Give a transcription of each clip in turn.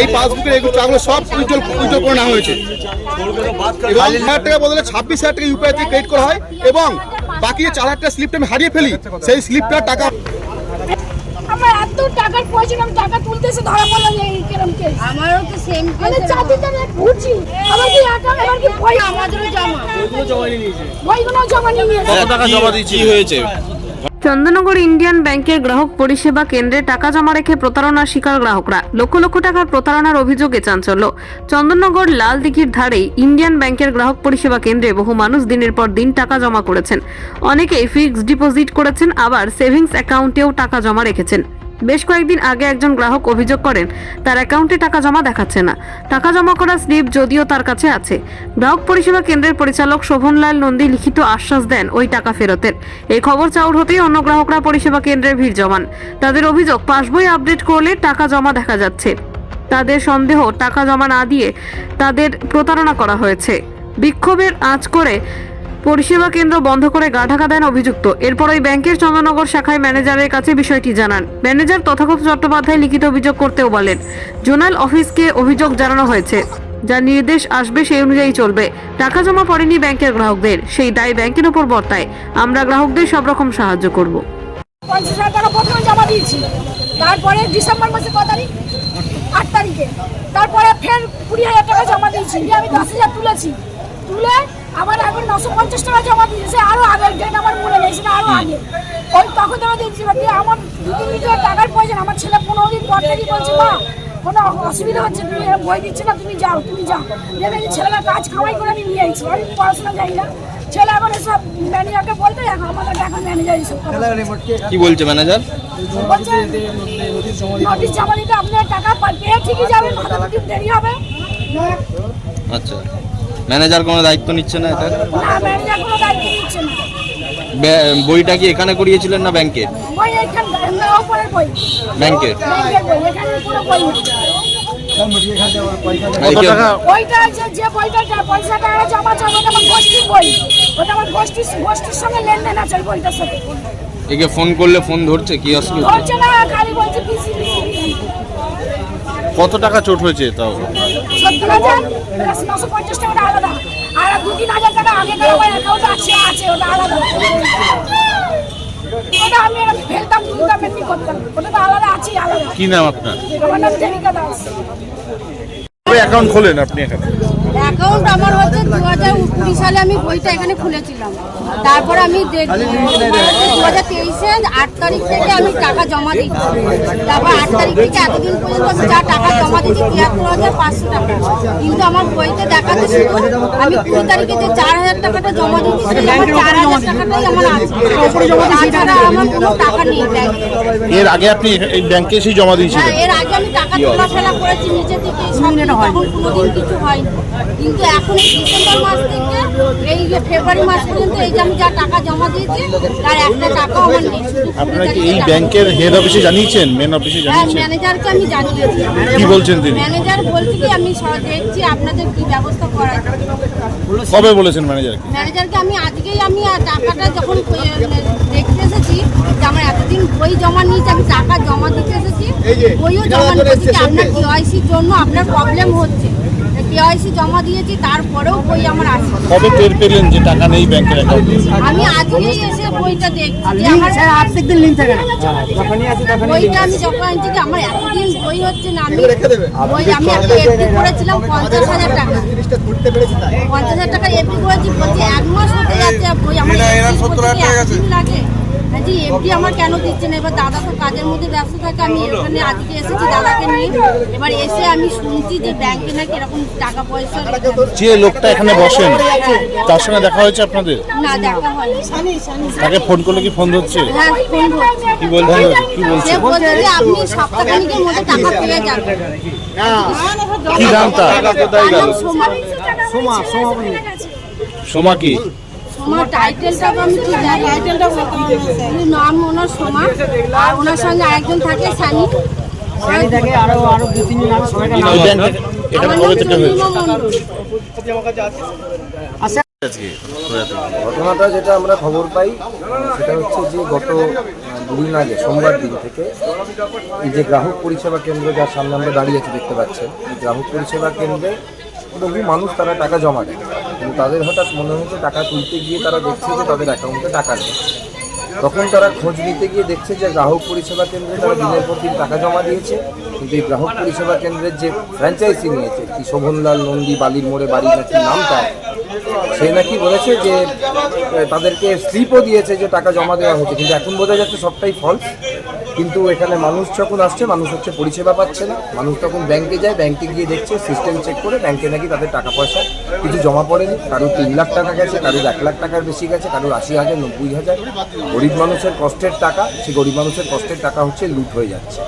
এই পাসবুকের এই টাকাগুলো সব উইথড্র করে নেওয়া হয়েছে এবং 1,000 টাকা বদলে 26,000 টাকা ইউপিআই থেকে ক্রেডিট করা হয় এবং বাকি যে 4,000 টাকা স্লিপটা আমি হারিয়ে ফেলি সেই স্লিপটা টাকা আমার এত টাকার প্রয়োজন আমি টাকা তুলতে এসে ধরা পড়লাম এই কেরম কেস আমারও তো সেম কেস আমি চাকরিতে ঘুরছি আমার কি আমার কি ভয় আমাদেরও বইগুলো জমা নিয়ে নিয়েছে কত টাকা জমা দিয়েছি হয়েছে চন্দননগর ইন্ডিয়ান ব্যাংকের গ্রাহক পরিষেবা কেন্দ্রে টাকা জমা রেখে প্রতারণার শিকার গ্রাহকরা। লক্ষ লক্ষ টাকার প্রতারণার অভিযোগে চাঞ্চল্য। চন্দননগর লাল দিঘির ধারে ইন্ডিয়ান ব্যাংকের গ্রাহক পরিষেবা কেন্দ্রে বহু মানুষ দিনের পর দিন টাকা জমা করেছেন। অনেকেই ফিক্সড ডিপোজিট করেছেন, আবার সেভিংস অ্যাকাউন্টেও টাকা জমা রেখেছেন। বেশ কয়েকদিন আগে একজন গ্রাহক অভিযোগ করেন তার অ্যাকাউন্টে টাকা জমা দেখাচ্ছে না। টাকা জমা করা স্লিপ যদিও তার কাছে আছে। গ্রাহক পরিষেবা কেন্দ্রের পরিচালক শোভনলাল নন্দী লিখিত আশ্বাস দেন ওই টাকা ফেরতের। এই খবর চাউর হতেই অন্য গ্রাহকরা পরিষেবা কেন্দ্রে ভিড় জমান। তাদের অভিযোগ পাসবই আপডেট করলে টাকা জমা দেখা যাচ্ছে। তাদের সন্দেহ টাকা জমা না দিয়ে তাদের প্রতারণা করা হয়েছে। বিক্ষোভের আঁচ করে পরিষেবা কেন্দ্র বন্ধ করে গা ঢাকা দেন অভিযুক্ত। এরপর ওই ব্যাংকের চন্দননগর শাখায় ম্যানেজারের কাছে বিষয়টি জানান। ম্যানেজার তথাগত চট্টোপাধ্যায় লিখিত অভিযোগ করতেও বলেন জোনাল অফিসকে অভিযোগ জানানো হয়েছে, যা নির্দেশ আসবে সেই অনুযায়ী চলবে। টাকা জমা পড়েনি ব্যাংকের গ্রাহকদের, সেই দায় ব্যাংকের উপর বর্তায়। আমরা গ্রাহকদের সব রকম সাহায্য করব। 50,000 টাকা প্রথমে জমা দিয়েছি, তারপরে ডিসেম্বর মাসে 8 তারিখে তারপরে ফের 20,000 টাকা জমা দিয়েছি, আমি 10,000 তুলে আবার এখন 950 টাকা জমা দিয়েছে। আরো আগের ডেট আমার মনে নেই, সেটা আরো আগে ওই তখন জমা দিয়েছি। আমার 2-3 দিন টাকার প্রয়োজন। আমার ছেলে 15 দিন পর থেকেই বলছে মা কোনো অসুবিধা হচ্ছে, তুমি বই দিচ্ছে না, তুমি যাও দেখে ছেলেরা কাজ খাওয়াই করে আমি নিয়ে আইছি। আমি পড়াশোনা যাই না, ছেলে এখন এসব ম্যানেজারকে বলতে এখন আমাদের এখন ম্যানেজার এসব কি বলছে ম্যানেজার? নোটিশ জমা দিতে আপনার টাকা পেয়ে ঠিকই যাবেন, হাতে দেরি হবে। আচ্ছা, ম্যানেজার কোনো দায়িত্ব নিচ্ছে না এটা? না, ম্যানেজার কোনো দায়িত্ব নিচ্ছে না। বইটা কি এখানে করিয়েছিলেন না ব্যাংকে? বই এখানে না, উপরের বই ব্যাংকে। বই এখানে কোনো বই নেই। ওইটা যে বইটা পয়সা টাকা জমা আছে ওটা আমার গোষ্ঠীর বই, ওটা আমার গোষ্ঠীর সঙ্গে লেনদেন আছে বইটার সাথে। একে ফোন করলে ফোন ধরছে কি অসুবিধা? ধরছে না, খালি বলছে পিসি। কত টাকা চোট হয়েছে তাও? 70,000 950 টাকা আলাদা, আর 2-3 হাজার টাকা আগে আমার অ্যাকাউন্টে আছে, ওটা আলাদা। ওটা আমি ফেলতাম, তুলতাম, এমনি করতাম, ওটা তো আলাদা আছে, আলাদা। কি নাম আপনার? আমার নাম দেবিকা দাস। অ্যাকাউন্ট খোলেন আপনি এখানে? অ্যাকাউন্ট আমার হচ্ছে 2020 সালে আমি বইটা এখানে খুলেছিলাম। তারপর আমি 2023-এ 8 তারিখ থেকে আমি টাকা জমা দিচ্ছি। তারপর 8 তারিখ থেকে এতদিন পর্যন্ত আমি যা টাকা জমা দিচ্ছি 73,500 টাকা, কিন্তু আমার বইতে দেখাচ্ছে শুধু আমি 20 তারিখে যে 4,000 টাকাটা জমা দিচ্ছি আমার 4,000 টাকাটাই আমার আছে, তাছাড়া আমার কোনো টাকা নেই ব্যাংকে। এর আগে আপনি এই ব্যাংকে এসে জমা দিয়েছিলেন? এর আগে আমি টাকা তোলাফেলা করেছি নিজে থেকে, তখন কোনোদিন কিছু হয়নি। কিন্তু এখন এই ডিসেম্বর মাস থেকে এই যে ফেব্রুয়ারি মাস পর্যন্ত এই যে আমি যা টাকা জমা দিয়েছি তার একটা টাকাও আমার নেই। আপনারা কি এই ব্যাংকের হেড অফিসে জানিয়েছেন, মেন অফিসে হ্যাঁ, জানিয়েছেন? ম্যানেজারকে আমি জানিয়েছি। কি বলছেন তিনি? ম্যানেজার বলছে কি আমি দেখছি আপনাদের কি ব্যবস্থা করা যায়। কবে বলেছেন ম্যানেজারকে? ম্যানেজারকে আমি আজকেই আমি টাকাটা যখন দেখতে এসেছি যে আমার এতদিন বই জমা নিয়েছি, আমি টাকা জমা দিতে এসেছি, বইও জমা নিয়েছি, আপনার কেওয়াইসির জন্য আপনার প্রবলেম হচ্ছে, কেওয়াইসি জমা দিয়েছি, তারপরেও বই আমার আসে। কবে টের পেলেন যে টাকা নেই ব্যাংকের অ্যাকাউন্টে? আমি আজকেই এসে বইটা দেখছি যে আমার প্রত্যেকদিন লিংক থাকে না, বইটা আমি যখন আনছি যে আমার এতদিন বই হচ্ছে না। আমি একটা এফডি করেছিলাম 50,000 টাকা, 50,000 টাকা এফডি করেছি, বলছি 1 মাস হতে যাচ্ছে বই আমার লাগে যে এফডি আমার কেন দিচ্ছে না। এবার দাদা তো কাজের মধ্যে ব্যস্ত থাকে, আমি এখানে আজকে এসেছি দাদাকে নিয়ে। এবার এসে আমি শুনছি যে ব্যাংকে নাকি এরকম টাকা পয়সা। যে লোকটা এখানে বসেন তার সঙ্গে দেখা হয়েছে আপনাদের? না, দেখা হয়নি। তাকে ফোন করলে কি ফোন ধরছে? হ্যাঁ, ফোন করছে। কি বলছে? সে বলছে যে আপনি সপ্তাহখানেকের মধ্যে টাকা পেয়ে যাবেন। কি নাম তার? সোমা কি? সোমা টাইটেলটা আমি ঠিক জানি, টাইটেলটা নাম ওনার সোমা, আর ওনার সঙ্গে আরেকজন থাকে সানি থাকে, আরো 2-3 জন এটা কবে থেকে হয়েছে? ঘটনাটা যেটা আমরা খবর পাই সেটা হচ্ছে যে গত দুদিন আগে সোমবার দিন থেকে এই যে গ্রাহক পরিষেবা কেন্দ্র যার সামনে আমরা দাঁড়িয়ে আছি দেখতে পাচ্ছেন, এই গ্রাহক পরিষেবা কেন্দ্রে বহু মানুষ তারা টাকা জমা দেয়, কিন্তু তাদের হঠাৎ মনে হচ্ছে টাকা তুলতে গিয়ে তারা দেখছে যে তাদের অ্যাকাউন্টে টাকা নেই। তখন তারা খোঁজ নিতে গিয়ে দেখছে যে গ্রাহক পরিষেবা কেন্দ্রে তারা দিনের পর দিন টাকা জমা দিয়েছে, কিন্তু এই গ্রাহক পরিষেবা কেন্দ্রের যে ফ্র্যাঞ্চাইজি নিয়েছে কি শোভনলাল নন্দী বালির মোড়ে বাড়ি নাকি নামটা, সে নাকি বলেছে যে তাদেরকে স্লিপও দিয়েছে যে টাকা জমা দেওয়া হয়েছে, কিন্তু এখন বোঝা যাচ্ছে সবটাই ফলস। কিন্তু এখানে মানুষ যখন আসছে, মানুষ হচ্ছে পরিষেবা পাচ্ছে না, মানুষ তখন ব্যাংকে যায়, ব্যাংকে গিয়ে দেখছে সিস্টেম চেক করে ব্যাংকে নাকি তাদের টাকা পয়সা কিছু জমা পড়েনি, কারোর 3 লাখ টাকা গেছে, কারোর 1 লাখ টাকার বেশি গেছে, কারোর 80,000 90,000। গরিব মানুষের কষ্টের টাকা, সেই গরিব মানুষের কষ্টের টাকা হচ্ছে লুট হয়ে যাচ্ছে।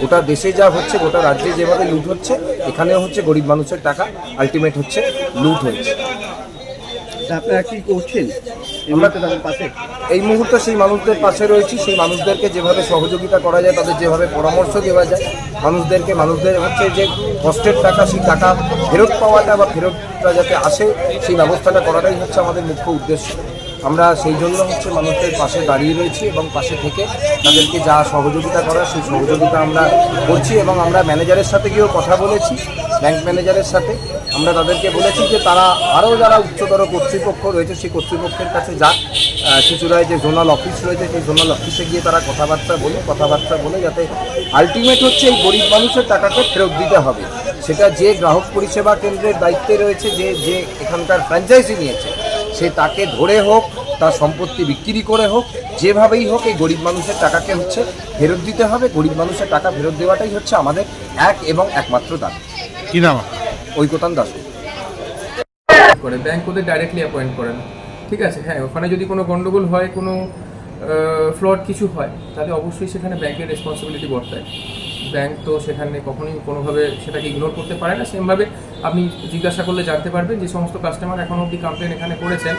গোটা দেশে যা হচ্ছে, গোটা রাজ্যে যেভাবে লুট হচ্ছে, এখানেও হচ্ছে গরিব মানুষের টাকা আলটিমেট হচ্ছে লুট হয়েছে। আপনারা কি করছেন তাদের পাশে? এই মুহূর্তে সেই মানুষদের পাশে রয়েছি, সেই মানুষদেরকে যেভাবে সহযোগিতা করা যায়, তাদের যেভাবে পরামর্শ দেওয়া যায়, মানুষদের হচ্ছে যে কষ্টের টাকা, সেই টাকা ফেরত পাওয়াটা বা ফেরতটা যাতে আসে সেই ব্যবস্থাটা করাটাই হচ্ছে আমাদের মুখ্য উদ্দেশ্য। আমরা সেই জন্য হচ্ছে মানুষদের পাশে দাঁড়িয়ে রয়েছি এবং পাশে থেকে তাদেরকে যা সহযোগিতা করার সেই সহযোগিতা আমরা করছি। এবং আমরা ম্যানেজারের সাথে গিয়েও কথা বলেছি, ব্যাংক ম্যানেজারের সাথে আমরা তাদেরকে বলেছি যে তারা আরও যারা উচ্চতর কর্তৃপক্ষ রয়েছে সেই কর্তৃপক্ষের কাছে যাক, চুঁচুড়ায় যে জোনাল অফিস রয়েছে সেই জোনাল অফিসে গিয়ে তারা কথাবার্তা বলে যাতে আলটিমেট হচ্ছে এই গরিব মানুষের টাকাকে ফেরত দিতে হবে। সেটা যে গ্রাহক পরিষেবা কেন্দ্রের দায়িত্বে রয়েছে, যে এখানকার ফ্র্যাঞ্চাইজি নিয়েছে, সে তাকে ধরে হোক, তার সম্পত্তি বিক্রি করে হোক, যেভাবেই হোক এই গরিব মানুষের টাকাকে হচ্ছে ফেরত দিতে হবে। গরিব মানুষের টাকা ফেরত দেওয়াটাই হচ্ছে আমাদের এক এবং একমাত্র দাবি। কি নাম? ঐকতান দাস করে ব্যাংক ওদের ডাইরেক্টলি অ্যাপয়েন্ট করে না, ঠিক আছে। হ্যাঁ, ওখানে যদি কোনো গন্ডগোল হয়, কোনো ফ্লড কিছু হয়, তাহলে অবশ্যই সেখানে ব্যাংকের রেসপন্সিবিলিটি বর্তায়। ব্যাংক তো সেখানে কখনোই কোনোভাবে সেটাকে ইগনোর করতে পারে না। সেমভাবে আপনি জিজ্ঞাসা করলে জানতে পারবেন যে সমস্ত কাস্টমার এখন অবধি কমপ্লেন এখানে করেছেন,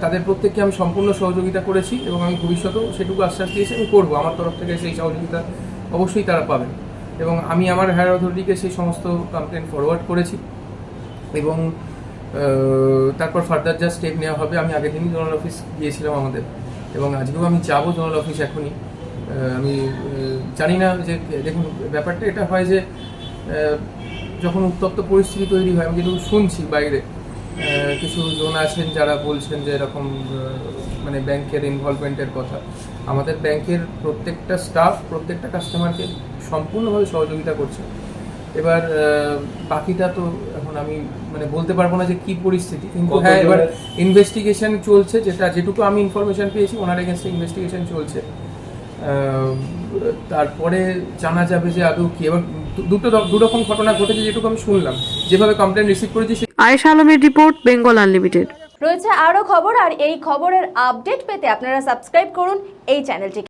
তাদের প্রত্যেককে আমি সম্পূর্ণ সহযোগিতা করেছি এবং আমি ভবিষ্যতেও সেটুকু আশ্বাস দিয়েছি আমি করবো। আমার তরফ থেকে সেই সহযোগিতা অবশ্যই তারা পাবেন এবং আমি আমার হায়ার অথরিটিকে সেই সমস্ত কমপ্লেন ফরওয়ার্ড করেছি এবং তারপর ফার্দার যা স্টেপ নেওয়া হবে। আমি আগের দিনই জোনাল অফিস গিয়েছিলাম আমাদের এবং আজকেও আমি যাবো জোনাল অফিস এখনই। আমি জানি না যে দেখুন ব্যাপারটা এটা হয় যে যখন উত্তপ্ত পরিস্থিতি তৈরি হয়, আমি যেটুকু শুনছি বাইরে কিছু জন আছেন যারা বলছেন যে এরকম মানে ব্যাংকের ইনভলভমেন্টের কথা। আমাদের ব্যাংকের প্রত্যেকটা স্টাফ প্রত্যেকটা কাস্টমারকে সম্পূর্ণভাবে সহযোগিতা করছে। এবার বাকিটা তো এখন আমি মানে বলতে পারবো না যে কি পরিস্থিতি, কিন্তু হ্যাঁ এবার ইনভেস্টিগেশন চলছে, যেটুকু আমি ইনফরমেশন পেয়েছি ওনার এগেনস্টে ইনভেস্টিগেশন চলছে। তারপরে জানা যাবে যে আদৌ কি। এবার দু রকম ঘটনা ঘটেছে যেটুকু আমি শুনলাম, যেভাবে কমপ্লেন রিসিভ করেছি। আয়েশা আলমের রিপোর্ট, বেঙ্গল আনলিমিটেড। রয়েছে আরো খবর, আর এই খবরের আপডেট পেতে আপনারা সাবস্ক্রাইব করুন এই চ্যানেলটিকে।